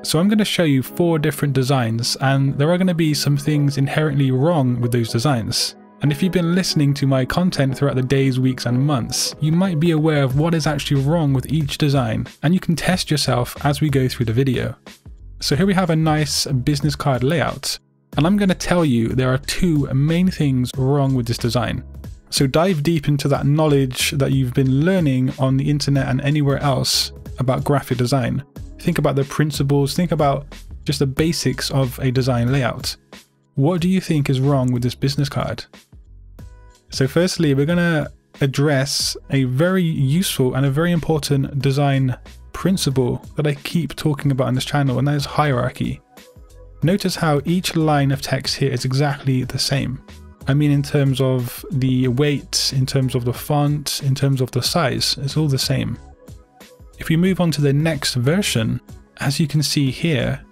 So I'm going to show you 4 different designs, and there are going to be some things inherently wrong with those designs. And if you've been listening to my content throughout the days, weeks and months, you might be aware of what is actually wrong with each design, and you can test yourself as we go through the video. So here we have a nice business card layout, and I'm going to tell you there are 2 main things wrong with this design. So dive deep into that knowledge that you've been learning on the internet and anywhere else about graphic design. Think about the principles, think about just the basics of a design layout. What do you think is wrong with this business card? So firstly, we're going to address a very useful and a very important design principle that I keep talking about on this channel, and that is hierarchy. Notice how each line of text here is exactly the same. I mean, in terms of the weight, in terms of the font, in terms of the size, it's all the same. If we move on to the next version, as you can see here,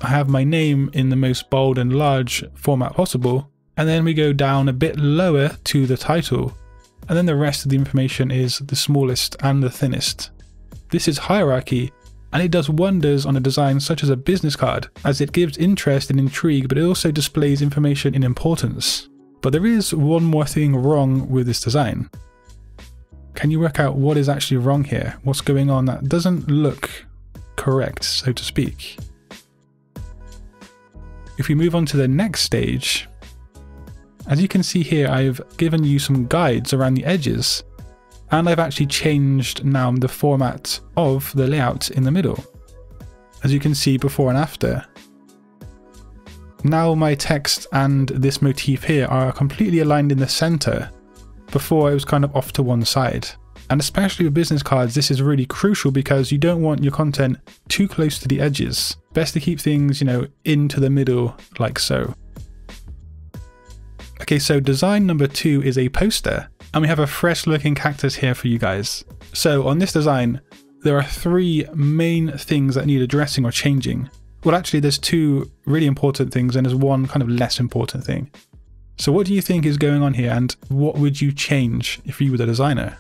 I have my name in the most bold and large format possible, and then we go down a bit lower to the title, and then the rest of the information is the smallest and the thinnest. This is hierarchy, and it does wonders on a design such as a business card, as it gives interest and intrigue, but it also displays information in importance. But there is one more thing wrong with this design. Can you work out what is actually wrong here? What's going on that doesn't look correct, so to speak? If we move on to the next stage, as you can see here, I've given you some guides around the edges, and I've actually changed now the format of the layout in the middle. As you can see before and after. Now my text and this motif here are completely aligned in the center. Before it was kind of off to one side. And especially with business cards, this is really crucial because you don't want your content too close to the edges. Best to keep things, into the middle like so. Okay, so design number 2 is a poster, and we have a fresh looking cactus here for you guys. So on this design, there are 3 main things that need addressing or changing. Well, actually there's 2 really important things and there's 1 kind of less important thing. So what do you think is going on here, and what would you change if you were the designer?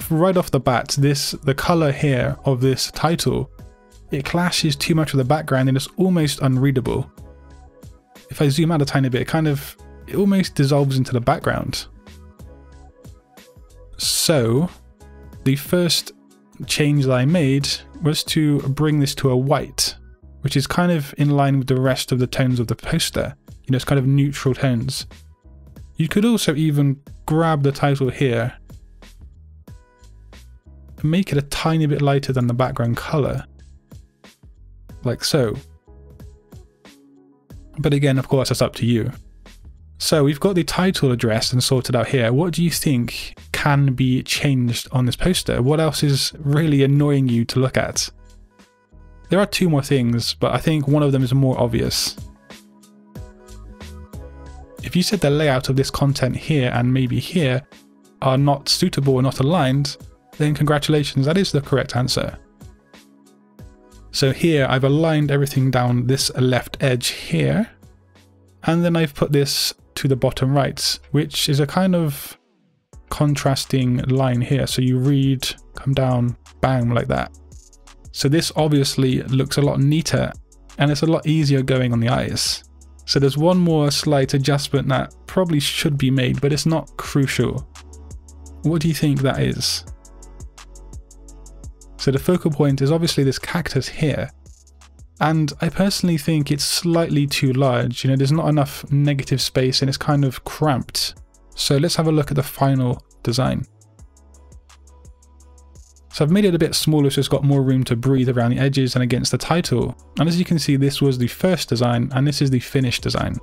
Right off the bat, the color here of this title, it clashes too much with the background and it's almost unreadable. If I zoom out a tiny bit, it almost dissolves into the background. So the first change that I made was to bring this to a white, which is kind of in line with the rest of the tones of the poster. It's kind of neutral tones. You could also even grab the title here and make it a tiny bit lighter than the background color, like so. But again, of course, that's up to you. So we've got the title addressed and sorted out here. What do you think can be changed on this poster? What else is really annoying you to look at? There are 2 more things, but I think one of them is more obvious. If you said the layout of this content here and maybe here are not suitable or not aligned, then congratulations, that is the correct answer. So here I've aligned everything down this left edge here, and then I've put this to the bottom right, which is a kind of contrasting line here. So you read, come down, bang, like that. So this obviously looks a lot neater and it's a lot easier going on the eyes. So there's one more slight adjustment that probably should be made, but it's not crucial. What do you think that is? So the focal point is obviously this cactus here. And I personally think it's slightly too large. There's not enough negative space and it's kind of cramped. So let's have a look at the final design. So I've made it a bit smaller so it's got more room to breathe around the edges and against the title. And as you can see, this was the first design and this is the finished design.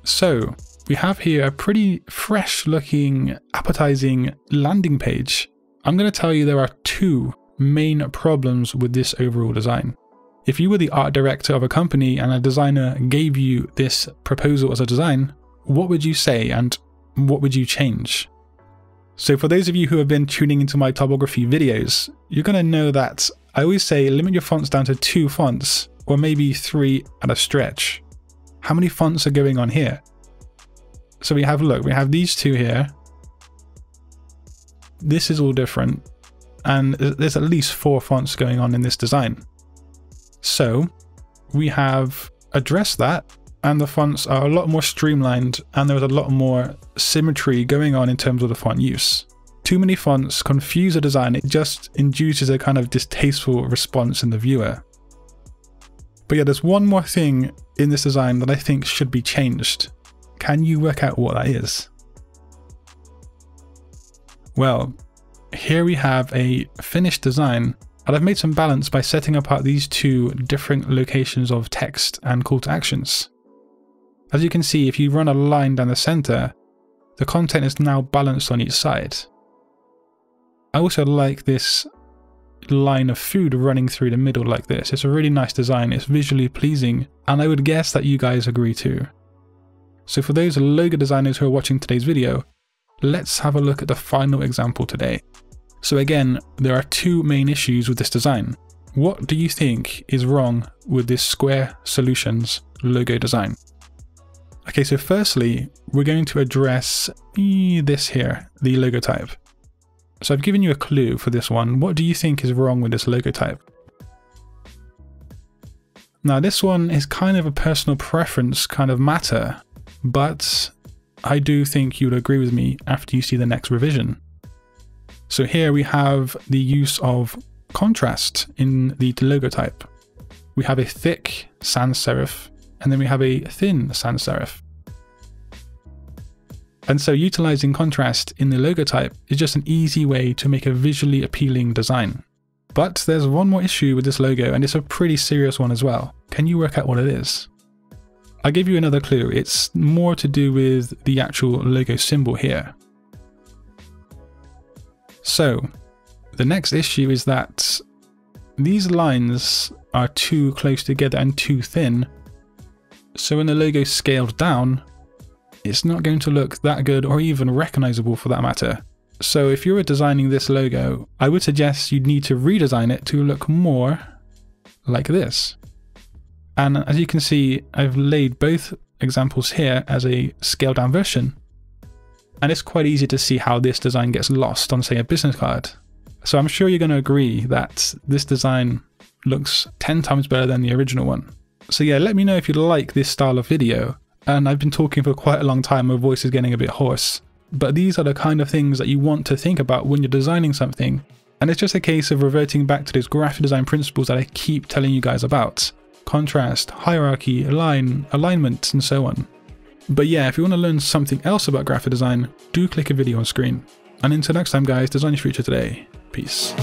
So we have here a pretty fresh looking, appetizing landing page. I'm going to tell you there are 2 main problems with this overall design. If you were the art director of a company and a designer gave you this proposal as a design, what would you say and what would you change? So for those of you who have been tuning into my typography videos, you're going to know that I always say limit your fonts down to 2 fonts or maybe 3 at a stretch. How many fonts are going on here? So we have, look, we have these 2 here. This is all different. and there's at least 4 fonts going on in this design. So we have addressed that, and the fonts are a lot more streamlined, and there's a lot more symmetry going on in terms of the font use. Too many fonts confuse the design, it just induces a kind of distasteful response in the viewer. But yeah, there's one more thing in this design that I think should be changed. Can you work out what that is? Well, here we have a finished design, and I've made some balance by setting apart these 2 different locations of text and call to actions. As you can see, if you run a line down the center, the content is now balanced on each side. I also like this line of food running through the middle like this. It's a really nice design, it's visually pleasing, and I would guess that you guys agree too. So for those logo designers who are watching today's video, let's have a look at the final example today. So again, there are 2 main issues with this design. What do you think is wrong with this Square Solutions logo design? Okay, so firstly, we're going to address this here, the logo type. So I've given you a clue for this one. What do you think is wrong with this logo type? Now this one is kind of a personal preference kind of matter, but I do think you would agree with me after you see the next revision. So here we have the use of contrast in the logo type. We have a thick sans serif, and then we have a thin sans serif. And so utilizing contrast in the logo type is just an easy way to make a visually appealing design. But there's one more issue with this logo, and it's a pretty serious one as well. Can you work out what it is? I'll give you another clue. It's more to do with the actual logo symbol here. So the next issue is that these lines are too close together and too thin. So when the logo is scaled down, it's not going to look that good or even recognizable for that matter. So if you were designing this logo, I would suggest you'd need to redesign it to look more like this. And as you can see, I've laid both examples here as a scaled down version. And it's quite easy to see how this design gets lost on, say, a business card. So I'm sure you're going to agree that this design looks 10 times better than the original one. So yeah, let me know if you like this style of video. And I've been talking for quite a long time, my voice is getting a bit hoarse. But these are the kind of things that you want to think about when you're designing something. And it's just a case of reverting back to those graphic design principles that I keep telling you guys about. Contrast, hierarchy, alignment, and so on. But yeah, if you want to learn something else about graphic design, do click a video on screen. And until next time guys, design your future today. Peace.